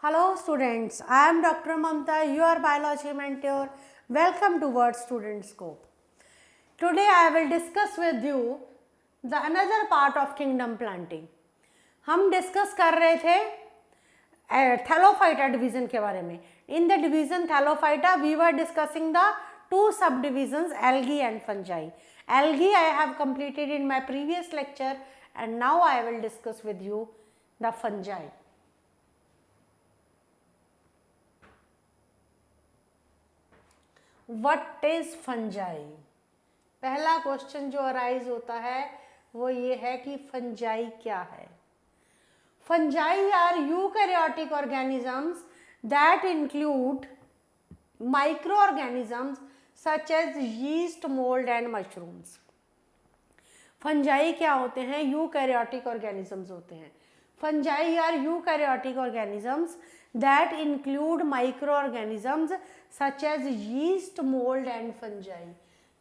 Hello students, I am Dr. Mamta, your biology mentor. Welcome to Word Student Scope. Today I will discuss with you the another part of kingdom planting. हम discuss कर रहे थे Thallophyta division के बारे में. In the division Thallophyta we were discussing the two subdivisions algae and fungi. Algae I have completed in my previous lecture and now I will discuss with you the fungi. What is fungi? पहला question जो arise होता है वो ये है कि fungi क्या है. Fungi are eukaryotic organisms that include micro organisms such as yeast, mould and mushrooms. Fungi क्या होते हैं? यूकैरियोटिक ऑर्गेनिजम्स होते हैं. Fungi are eukaryotic organisms that include microorganisms such as yeast, mold and fungi.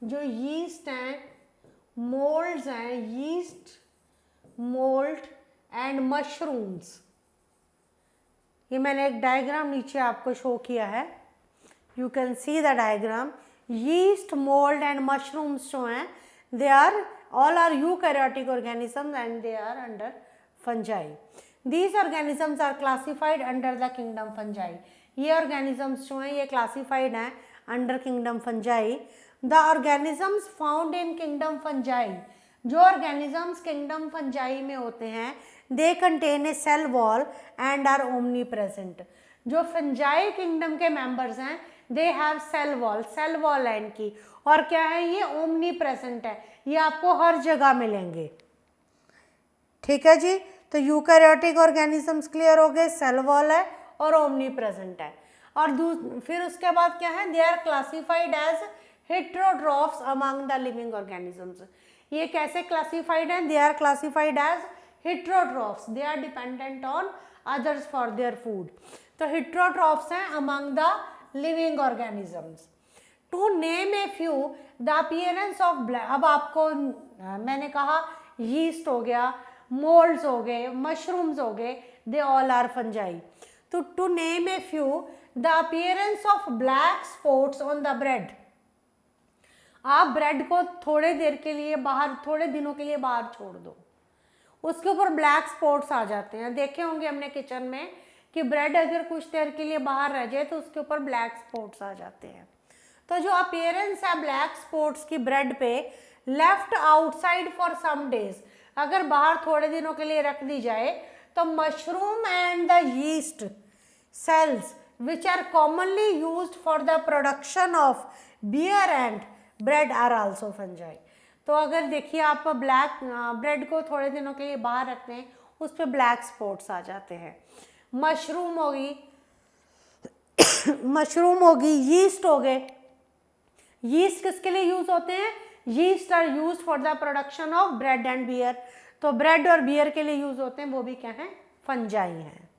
जो yeast हैं, molds हैं, yeast, mold and mushrooms. ये मैंने एक डायग्राम नीचे आपको शो किया है. You can see the diagram. Yeast, mold and mushrooms जो हैं, they are all are eukaryotic organisms and they are under fungi. These organisms are classified under the kingdom fungi. ये organisms जो हैं ये classified हैं under kingdom fungi. The organisms found in kingdom fungi, जो organisms kingdom fungi में होते हैं, they contain a cell wall and are omnipresent. जो fungi kingdom के members हैं, they have cell wall. Cell wall है इनकी. और क्या है? ये omnipresent है. ये आपको हर जगह मिलेंगे. ठीक है जी. तो यूकैरियोटिक ऑर्गेनिजम्स क्लियर हो गए, सेल वॉल है और ओमनी प्रेजेंट है. और फिर उसके बाद क्या है? They are classified as heterotrophs among the living organisms. ये कैसे क्लासिफाइड हैं? They are classified as heterotrophs. They are dependent on others for their food. तो हेटेरोट्रॉफ्स हैं among the living organisms. To name a few, the appearance of black. अब आपको मैंने कहा yeast हो गया, मोल्ड्स हो गए, मशरूम्स हो गए, दे ऑल आर फंजाई. तो to name a few, the appearance of black spots on the bread. आप ब्रेड को थोड़े देर के लिए बाहर, थोड़े दिनों के लिए बाहर छोड़ दो, उसके ऊपर ब्लैक स्पॉट्स आ जाते हैं. देखे होंगे हमने किचन में कि ब्रेड अगर कुछ देर के लिए बाहर रह जाए तो उसके ऊपर ब्लैक स्पॉट्स आ जाते हैं. तो जो अपीयरेंस है ब्लैक स्पॉट्स की ब्रेड पे, left outside for some days, अगर बाहर थोड़े दिनों के लिए रख दी जाए तो mushroom and the yeast cells which are commonly used for the production of beer and bread are also fungi. तो अगर देखिए आप ब्लैक ब्रेड को थोड़े दिनों के लिए बाहर रखते हैं, उस पर ब्लैक स्पॉट्स आ जाते हैं. मशरूम होगी, मशरूम होगी, यीस्ट हो गए. यीस्ट किसके लिए यूज होते हैं? Yeast are used for the production of bread and beer. तो ब्रेड और बियर के लिए यूज होते हैं, वो भी क्या है? फंजाई हैं.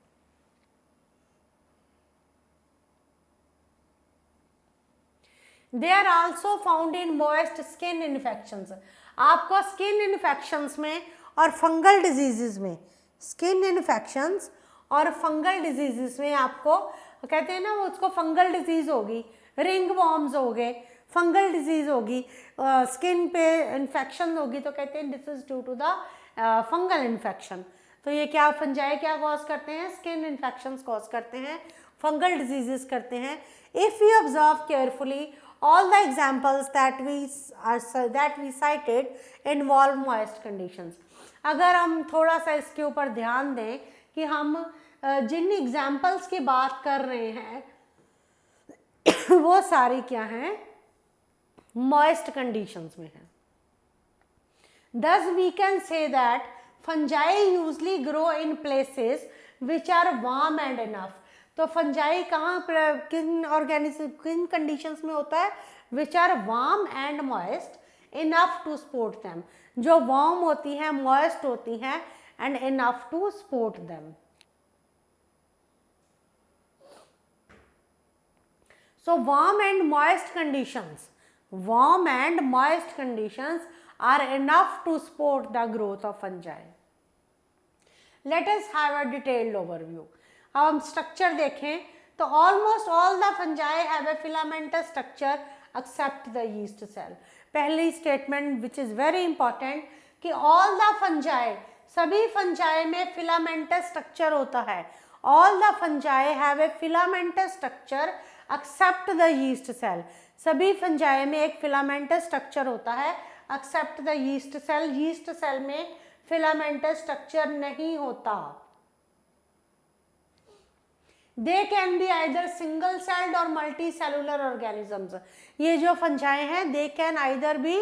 They are also found in moist skin infections. आपको स्किन इन्फेक्शंस में और फंगल डिजीजेस में, स्किन इन्फेक्शंस और फंगल डिजीजेस में आपको कहते हैं ना, वो उसको फंगल डिजीज होगी, रिंग वॉर्म्स हो गए, फंगल डिजीज होगी, स्किन पे इन्फेक्शन होगी, तो कहते हैं this is due to the fungal infection. तो ये क्या फंजाई क्या कॉज करते हैं? स्किन इन्फेक्शंस कॉज करते हैं, फंगल डिजीजेस करते हैं. If you observe carefully, all the examples that we cited involve moist conditions. अगर हम थोड़ा सा इसके ऊपर ध्यान दें कि हम जिन एग्जाम्पल्स की बात कर रहे हैं वो सारी क्या हैं? moist conditions में है. Thus we can say that fungi usually grow in places which are warm and enough. तो फंजाई कहाँ पर, किन ऑर्गेनिज्म, किन कंडीशंस में होता है? Which are warm and moist enough to support them. जो वार्म होती हैं, मॉइस्ट होती हैं and enough to support them. So warm and moist conditions, warm and moist conditions are enough to support the growth of fungi. Let us have a detailed overview. अब हम structure देखें तो almost all the fungi have a filamentous structure except the yeast cell. पहली statement which is very important कि all the fungi, सभी fungi में filamentous structure होता है। All the fungi have a filamentous structure except the yeast cell. सभी fungi में एक filamentous structure होता है except the yeast cell. Yeast cell में फिलामेंटस स्ट्रक्चर नहीं होता। They can be either single celled और मल्टी सेलुलर ऑर्गेनिजम्स। ये जो फंजाई हैं they can either be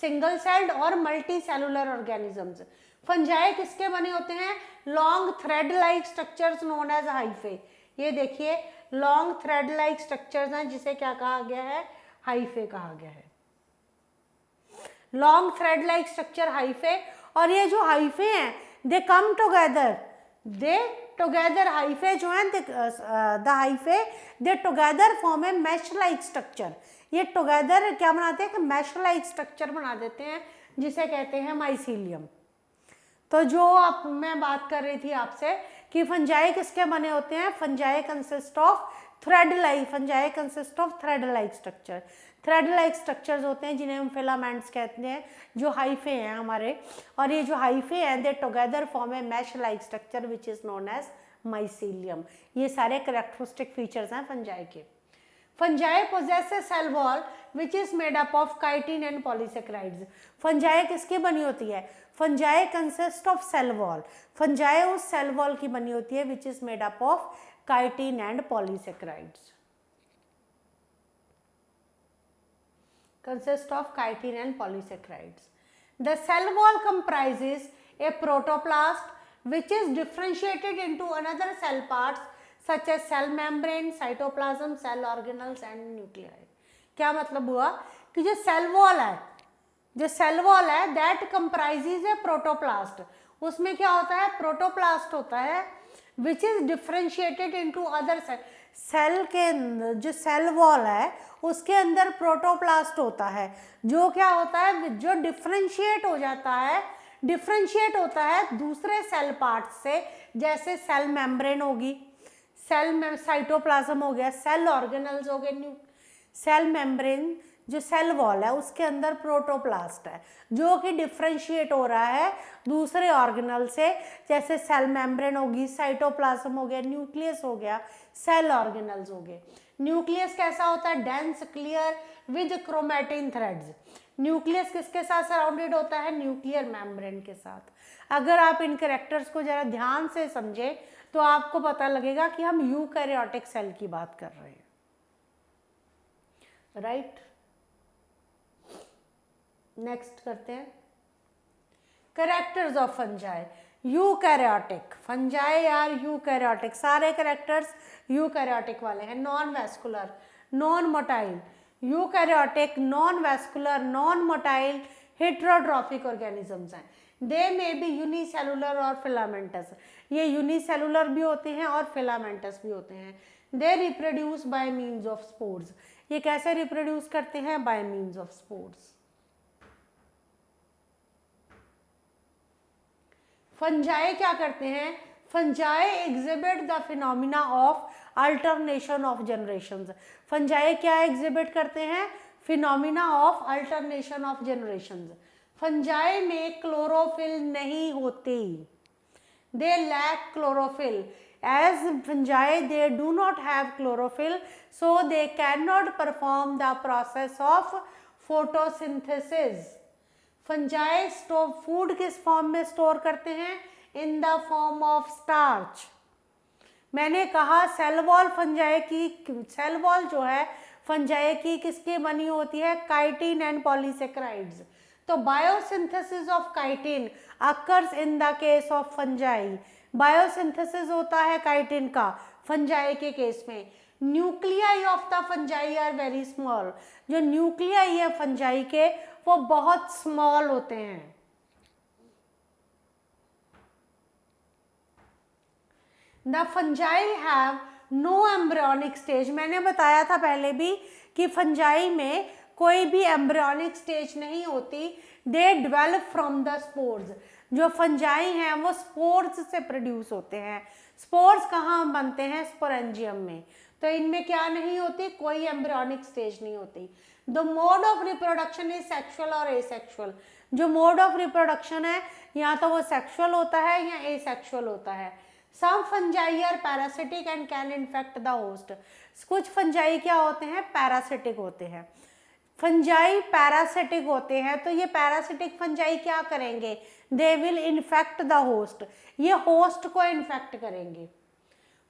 single celled और मल्टी सेलुलर ऑर्गेनिजम्स। फंजाई किसके बने होते हैं? Long thread like structures known as hyphae. ये देखिए लॉन्ग थ्रेड लाइक स्ट्रक्चर्स हैं जिसे क्या कहा गया है? हाइफे कहा गया है। Long thread like structure hyphae. और ये जो हाइफे हैं they come together, they together, hyphae जो है the hyphae they together form a mesh like structure. ये टुगेदर क्या बनाते हैं कि मैश लाइक स्ट्रक्चर बना देते हैं जिसे कहते हैं माइसीलियम। तो जो आप मैं बात कर रही थी आपसे कि फंजाई किसके बने होते हैं? Fungi consist of thread like, fungi consist of thread like structure. Thread like structures होते हैं जिन्हें हम फिलामेंट्स कहते हैं, जो हाइफे हैं हमारे। और ये जो हाइफे हैं they together form a mesh like structure which is known as mycelium. ये सारे कैरेक्टरिस्टिक फीचर्स हैं फंजाई के। Fungi possess a cell wall which is made up of chitin and polysaccharides. Fungi किसकी बनी होती है? Fungi consist of cell wall. Fungi उस cell wall की बनी होती है which is made up of chitin and polysaccharides. Consist of chitin and polysaccharides. The cell wall comprises a protoplast which is differentiated into another cell parts such as cell membrane, cytoplasm, cell organelles and nuclei. क्या मतलब हुआ कि जो cell wall है, जो cell wall है that comprises a protoplast, उसमें क्या होता है? प्रोटोप्लास्ट होता है which is differentiated into other cell. Cell के अंदर जो सेल वॉल है उसके अंदर प्रोटोप्लास्ट होता है जो क्या होता है? जो डिफ्रेंशिएट हो जाता है, डिफ्रेंशिएट होता है दूसरे सेल पार्ट्स से, जैसे सेल मेम्ब्रेन होगी, सेल में साइटोप्लाज्म हो गया, सेल ऑर्गेनल्स हो गए। सेल मेम्ब्रेन जो सेल वॉल है उसके अंदर प्रोटोप्लास्ट है जो कि डिफ्रेंशिएट हो रहा है दूसरे ऑर्गेनल से, जैसे सेल मेम्ब्रेन होगी, साइटोप्लाज्म हो गया, न्यूक्लियस हो गया, सेल ऑर्गेनल्स हो गए। न्यूक्लियस कैसा होता है? Dense clear with chromatin threads. Nucleus किसके साथ सराउंडेड होता है? न्यूक्लियर मेम्ब्रेन के साथ। अगर आप इन कैरेक्टर्स को जरा ध्यान से समझें तो आपको पता लगेगा कि हम यूकैरियोटिक सेल की बात कर रहे हैं, राइट? नेक्स्ट करते हैं characters of fungi. Eukaryotic fungi are eukaryotic, सारे कैरेक्टर्स यूकैरियोटिक वाले हैं। Non vascular, non motile, eukaryotic, non vascular, non motile, heterotrophic organisms हैं। दे में बी यूनिसेलुलर और फिलामेंटस। ये यूनिसेलुलर भी होते हैं और फिलामेंटस भी होते हैं। They reproduce by means of spores. ये कैसे रिप्रोड्यूस करते हैं? By means of spores. Fungi क्या करते हैं? Fungi exhibit the phenomena of alternation of generations. Fungi क्या एग्जिबिट करते हैं? Phenomena of alternation of generations. Fungi में क्लोरोफिल नहीं होती, they lack chlorophyll. As fungi they do not have chlorophyll so they can not perform the process of photosynthesis. Fungi food किस form में store करते हैं? In the form of starch. मैंने कहा cell wall fungi की, cell wall जो है fungi की किसकी बनी होती है? Chitin and polysaccharides. तो biosynthesis of chitin occurs in the case of fungi. Biosynthesis होता है काइटिन का फंजाई के केस में। Nuclei of the fungi are very small. जो न्यूक्लियाई है फंजाई के वो बहुत स्मॉल होते हैं। The fungi have no embryonic stage. मैंने बताया था पहले भी कि फंजाई में कोई भी एम्ब्रियोनिक स्टेज नहीं होती, they develop from the spores. जो फंजाई हैं वो स्पोर्स से प्रोड्यूस होते हैं। स्पोर्स कहाँ बनते हैं? स्पोरेंजियम में। तो इनमें क्या नहीं होती? कोई एम्ब्रियोनिक स्टेज नहीं होती। The mode of reproduction is sexual और एसेक्सुअल। जो मोड ऑफ रिप्रोडक्शन है या तो वो सेक्सुअल होता है या एसेक्सुअल होता है। Some fungi are parasitic and can infect the host. कुछ फंजाई क्या होते हैं? पैरासिटिक होते हैं। फंजाई पैरासिटिक होते हैं, तो ये पैरासिटिक फंजाई क्या करेंगे? They will infect the host, ये होस्ट को इन्फेक्ट करेंगे।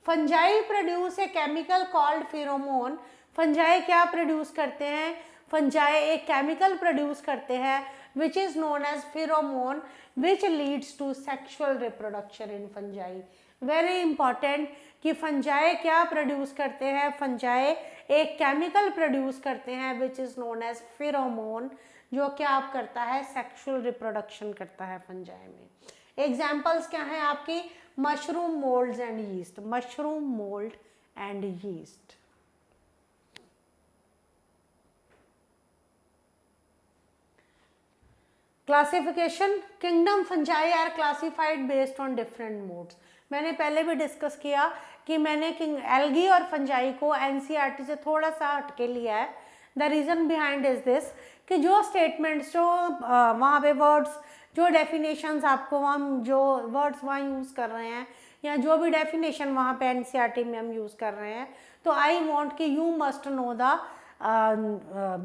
Fungi produce a chemical called pheromone. Fungi क्या प्रोड्यूस करते हैं? फंजाई एक केमिकल प्रोड्यूस करते हैं which is known as pheromone which leads to sexual reproduction in fungi. Very important कि फंजाई क्या प्रोड्यूस करते हैं? फंजाई एक केमिकल प्रोड्यूस करते हैं which is known as pheromone, जो क्या आप करता है? सेक्सुअल रिप्रोडक्शन करता है फंजाई में। एग्जाम्पल्स क्या हैं आपकी? Mushroom moulds and yeast. Mushroom mould and yeast. Classification, kingdom fungi are classified based on different modes. मैंने पहले भी डिस्कस किया कि मैंने एल्गी और फंजाई को एनसीईआरटी से थोड़ा सा हटके लिया है। The reason behind is this कि जो स्टेटमेंट्स, जो वहाँ पे वर्ड्स, जो डेफिनेशंस आपको हम जो वर्ड्स वहाँ यूज़ कर रहे हैं या जो भी डेफिनेशन वहाँ पे एनसीईआरटी में हम यूज़ कर रहे हैं, तो आई वांट कि you must know the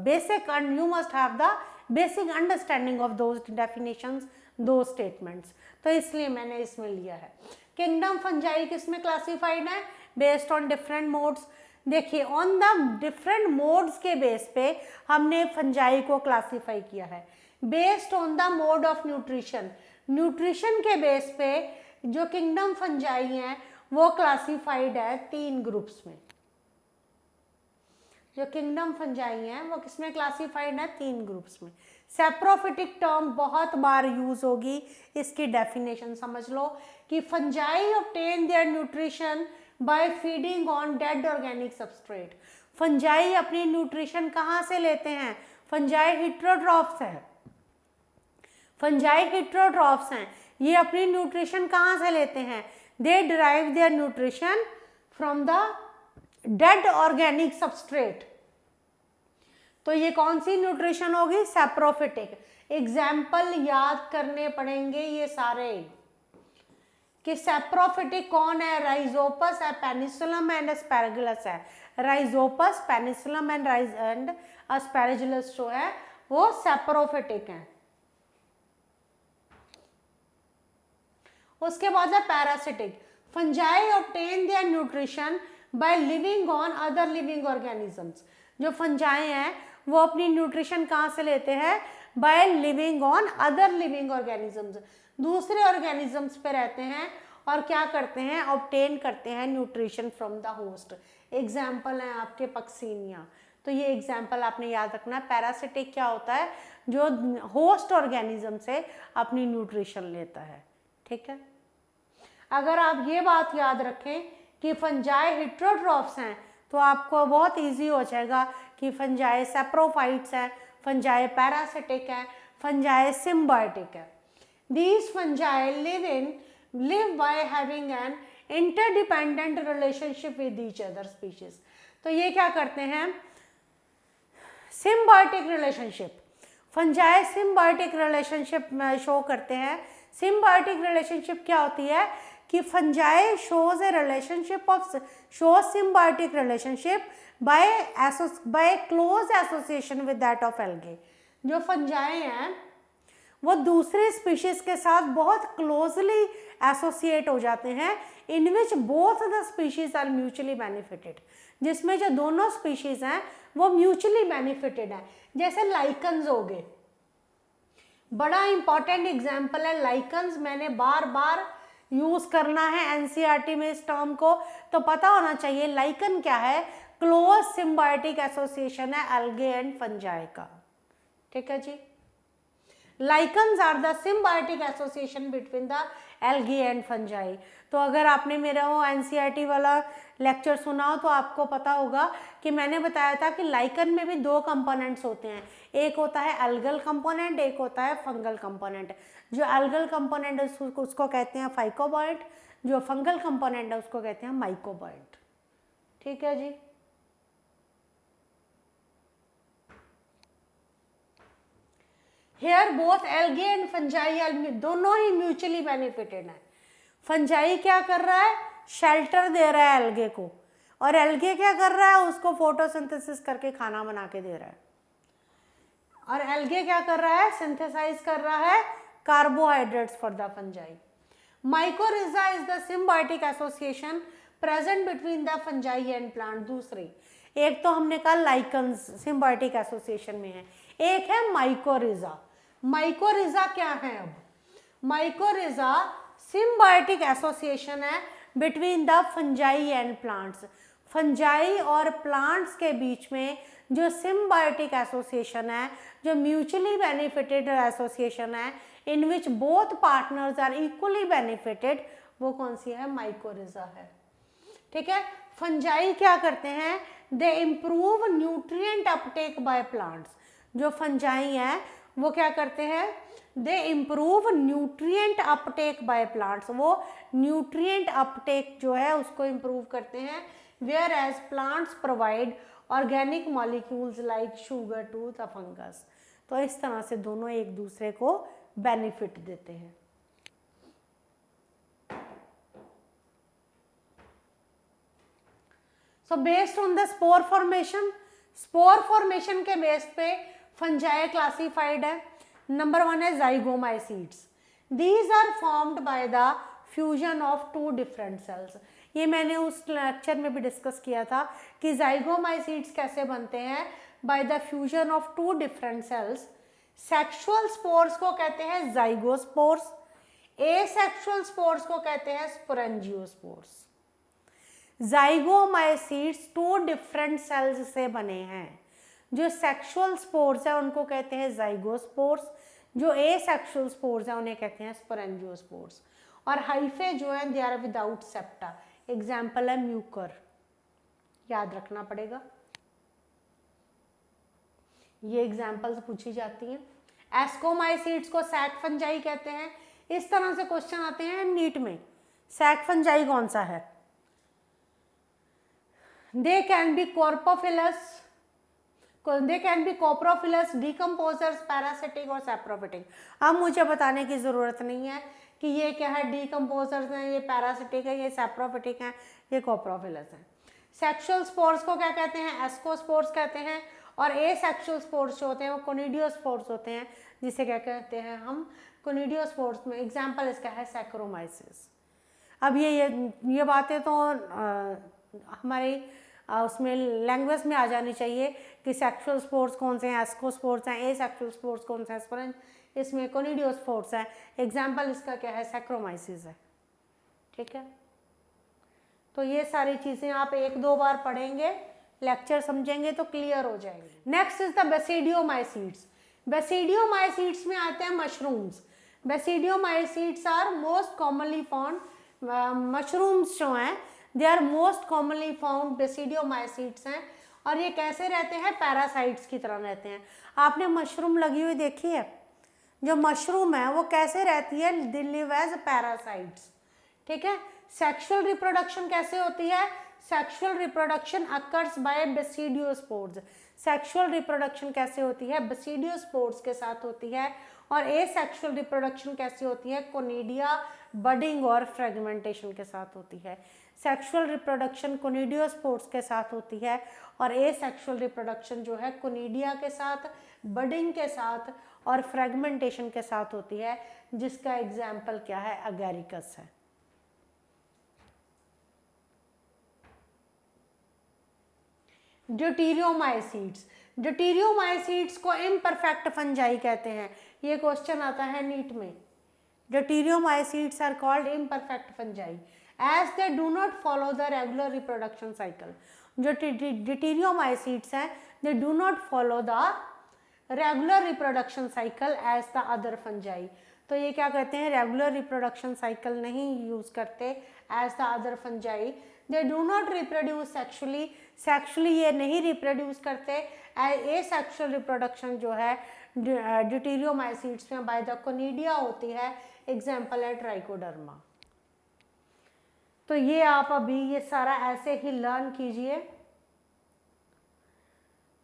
basic and you must have the basic understanding of those definitions, दो स्टेटमेंट्स। तो इसलिए मैंने इसमें लिया है। किंगडम फंजाई किस में क्लासिफाइड है? Based on different modes. देखिए, ऑन द डिफरेंट मोड्स के बेस पे हमने फंजाई को क्लासिफाई किया है। Based on the mode of nutrition, nutrition के बेस पे जो किंगडम फंजाई हैं वो क्लासिफाइड है 3 ग्रुप्स में। जो किंगडम फंजाई हैं वो किसमें क्लासिफाइड है? 3 ग्रुप्स में। सेप्रोफिटिक टर्म बहुत बार यूज होगी, इसकी डेफिनेशन समझ लो कि fungi obtain their nutrition by feeding on dead organic substrate. Fungi अपनी न्यूट्रिशन कहाँ से लेते हैं? फंजाई हेटेरोट्रॉफ्स हैं। फंजाई हेटेरोट्रॉफ्स हैं, ये अपनी न्यूट्रिशन कहाँ से लेते हैं? They derive their nutrition from the dead organic substrate. तो ये कौन सी न्यूट्रिशन होगी? सेप्रोफिटिक। एग्जाम्पल याद करने पड़ेंगे ये सारे कि सेप्रोफिटिक कौन है? राइजोपस है, पेनिसिलम एंड एस्पैरागुलस है। राइजोपस, पेनिसिलम एंड एस्पैरागुलस जो है वो सेप्रोफिटिक है। उसके बाद है parasitic. Fungi obtain their nutrition by living on other living organisms. जो फंजाई हैं वो अपनी न्यूट्रिशन कहाँ से लेते हैं? By living on other living organisms. दूसरे ऑर्गेनिजम्स पे रहते हैं और क्या करते हैं? ऑब्टेन करते हैं nutrition from the host. Example है आपके पक्सीनिया। तो ये एग्जाम्पल आपने याद रखना। पैरासिटिक क्या होता है? जो होस्ट ऑर्गेनिज्म से अपनी न्यूट्रिशन लेता है। ठीक है, अगर आप ये बात याद रखें कि फंजाई हेटेरोट्रॉफ्स हैं तो आपको बहुत इजी हो जाएगा कि फंजाई सेप्रोफाइट्स हैं, फंजाई पैरासिटिक है, फंजाई सिम्बायोटिक है। These fungi live by having an interdependent relationship with each other species. तो ये क्या करते हैं? Symbiotic relationship. Fungi symbiotic relationship show करते हैं। सिम्बायोटिक रिलेशनशिप क्या होती है कि fungi shows a relationship of symbiotic relationship by close association with that of algae. जो फंजाई हैं वो दूसरे स्पीशीज के साथ बहुत क्लोजली एसोसिएट हो जाते हैं, in which both the species are mutually benefited. जिसमें जो दोनों स्पीशीज हैं वो म्यूचुअली बेनिफिटेड है। जैसे लाइकन्स हो गए, बड़ा इंपॉर्टेंट एग्जाम्पल है लाइकन्स। मैंने बार बार यूज करना है एनसीईआरटी में इस टर्म को, तो पता होना चाहिए लाइकन क्या है। क्लोज सिम्बायोटिक एसोसिएशन है एल्गे एंड फंजाई का। ठीक है जी। Lichens are the symbiotic association between the algae and fungi. तो अगर आपने मेरा वो एनसीईआरटी वाला लेक्चर सुना हो तो आपको पता होगा कि मैंने बताया था कि लाइकन में भी दो कंपोनेंट्स होते हैं, एक होता है एल्गल कंपोनेंट, एक होता है फंगल कंपोनेंट। जो एल्गल कंपोनेंट है उसको कहते हैं फाइकोबाइट, जो फंगल कंपोनेंट है उसको कहते हैं माइकोबाइट। ठीक है जी। Here both algae and fungi दोनों ही म्यूचुअली बेनिफिटेड है। फंजाई क्या कर रहा है, शेल्टर दे रहा है एल्गे को, और एल्गे क्या कर रहा है, उसको फोटोसिंथेसिस करके खाना बना के दे रहा है। और एल्गे क्या कर रहा है, सिंथेसाइज कर रहा है carbohydrates for the fungi. Mycorrhiza is the symbiotic association present between the fungi and plant. दूसरी, एक तो हमने कहा लाइकन्स सिम्बायोटिक एसोसिएशन में है, एक है माइकोरिजा। माइकोरिजा क्या है, अब माइकोरिजा सिम्बायोटिक एसोसिएशन है between the fungi and plants. Fungi और प्लांट्स के बीच में जो सिम्बायोटिक एसोसिएशन है, जो म्यूचुअली बेनिफिटेड एसोसिएशन है, in which both partners are equally benefited, वो कौन सी है, माइकोरिजा है। ठीक है। फंजाई क्या करते हैं, they improve nutrient uptake by plants. जो फंजाई हैं वो क्या करते हैं, they improve nutrient uptake by plants, वो न्यूट्रिएंट अपटेक जो है उसको इम्प्रूव करते हैं। Whereas plants provide organic molecules like sugar to the fungus. तो इस तरह से दोनों एक दूसरे को बेनिफिट देते हैं। So based on the spore formation के बेस पे फंजाई क्लासिफाइड है। नंबर 1 है zygomycetes. These are formed by the fusion of two different cells. ये मैंने उस लेक्चर में भी डिस्कस किया था कि जाइगोमाइसीड्स कैसे बनते हैं, by the fusion of two different cells. Sexual spores को कहते हैं जाइगोस्पोर्स, एसेक्सुअल स्पोर्स को कहते हैं sporangiospores. Zygomycetes two different cells से बने हैं। जो सेक्सुअल स्पोर्स है उनको कहते हैं जाइगोस्पोर्स, जो एसेक्सुअल स्पोर्स है उन्हें कहते हैं स्पोरेंजियोस्पोर्स। और हाइफे जो है they are without septa. Example है म्यूकर, याद रखना पड़ेगा, ये एग्जाम्पल्स पूछी जाती हैं। एस्कोमाइसीड्स को सैक फंजाई कहते हैं। इस तरह से क्वेश्चन आते हैं नीट में, सैक फंजाई कौन सा है। They can be carpophilous, they can be coprophilous, decomposers, parasitic और सैप्रोफिटिक। अब मुझे बताने की ज़रूरत नहीं है कि ये क्या है, डिकम्पोजर्स हैं, ये पैरासिटिक है, ये सैप्रोफिटिक हैं, ये कोप्रोफिलस हैं। सेक्सुअल स्पोर्स को क्या कहते हैं, एस्कोस्पोर्स कहते हैं। और एसेक्सुअल स्पोर्स जो होते हैं वो कोनिडियोस्पोर्स होते हैं, जिसे क्या कहते हैं हम, कोनिडियोस्पोर्स में एग्जाम्पल इसका है सैक्रोमाइसिस। अब ये बातें तो हमारी उसमें लैंग्वेज में आ जानी चाहिए कि सेक्सुअल स्पोर्स कौन से हैं, एस्कोस्पोर्स हैं, एसेक्सुअल स्पोर्स कौन से हैं, इसमें कोनिडियोस्पोर्स है। एग्जाम्पल इसका क्या है, सैक्रोमाइसिस है। ठीक है। तो ये सारी चीज़ें आप 1-2 बार पढ़ेंगे, लेक्चर समझेंगे तो क्लियर हो जाएंगे। Next is the basidiomycetes. Basidiomycetes में आते हैं mushrooms. Basidiomycetes are most commonly found, mushrooms जो हैं they are most commonly found basidiomycetes हैं। और ये कैसे रहते हैं, पैरासाइट्स की तरह रहते हैं। आपने मशरूम लगी हुई देखी है, जो मशरूम है वो कैसे रहती है, दे लिव एज पैरासाइट्स। ठीक है। सेक्सुअल रिप्रोडक्शन कैसे होती है, sexual reproduction occurs by basidiospores. Sexual reproduction कैसे होती है, बेसिडियोस्पोर्स के साथ होती है। और एसेक्सुअल रिप्रोडक्शन कैसे होती है, कोनिडिया, बडिंग और फ्रेगमेंटेशन के साथ होती है। सेक्सुअल रिप्रोडक्शन कोनिडियोस्पोर्स के साथ होती है और एसेक्सुअल रिप्रोडक्शन जो है कोनिडिया के साथ, बडिंग के साथ और फ्रेगमेंटेशन के साथ होती है, जिसका एग्जाम्पल क्या है, अगैरिकस है। ड्यूटेरियोमाइसीड्स। ड्यूटेरियोमाइसीड्स को इम्परफेक्ट फंजाई कहते हैं। ये क्वेश्चन आता है नीट में। Deuteromycetes are called imperfect fungi as they do not follow the regular reproduction cycle. जो ड्यूटेरियोमाइसीड्स हैं they do not follow the regular reproduction cycle as the other fungi. तो ये क्या कहते हैं, रेगुलर रिप्रोडक्शन साइकिल नहीं यूज करते as the other fungi. They do not reproduce sexually, sexually ये नहीं रिप्रोड्यूस करते। ए सेक्सुअल रिप्रोडक्शन जो है ड्यूटेरियोमाइसीट्स में बाय द कोनिडिया होती है, एग्जाम्पल है ट्राइकोडर्मा। तो ये आप अभी ये सारा ऐसे ही लर्न कीजिए।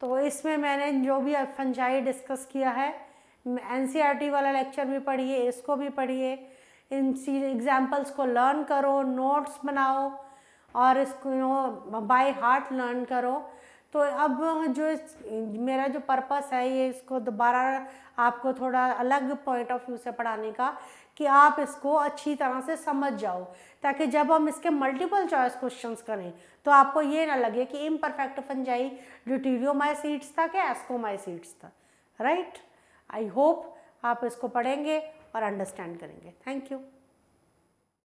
तो इसमें मैंने जो भी फंजाई डिस्कस किया है, एनसीईआरटी वाला लेक्चर भी पढ़िए, इसको भी पढ़िए, इन एग्जाम्पल्स को लर्न करो, नोट्स बनाओ और इसको बाय हार्ट लर्न करो। तो अब जो मेरा जो पर्पस है ये इसको दोबारा आपको थोड़ा अलग पॉइंट ऑफ व्यू से पढ़ाने का, कि आप इसको अच्छी तरह से समझ जाओ, ताकि जब हम इसके मल्टीपल चॉइस क्वेश्चंस करें तो आपको ये ना लगे कि इम्परफेक्ट फंजाई ड्यूटेरियोमाइसीट्स था क्या एस्कोमाइसीट्स था, राइट। आई होप आप इसको पढ़ेंगे और अंडरस्टैंड करेंगे। Thank you.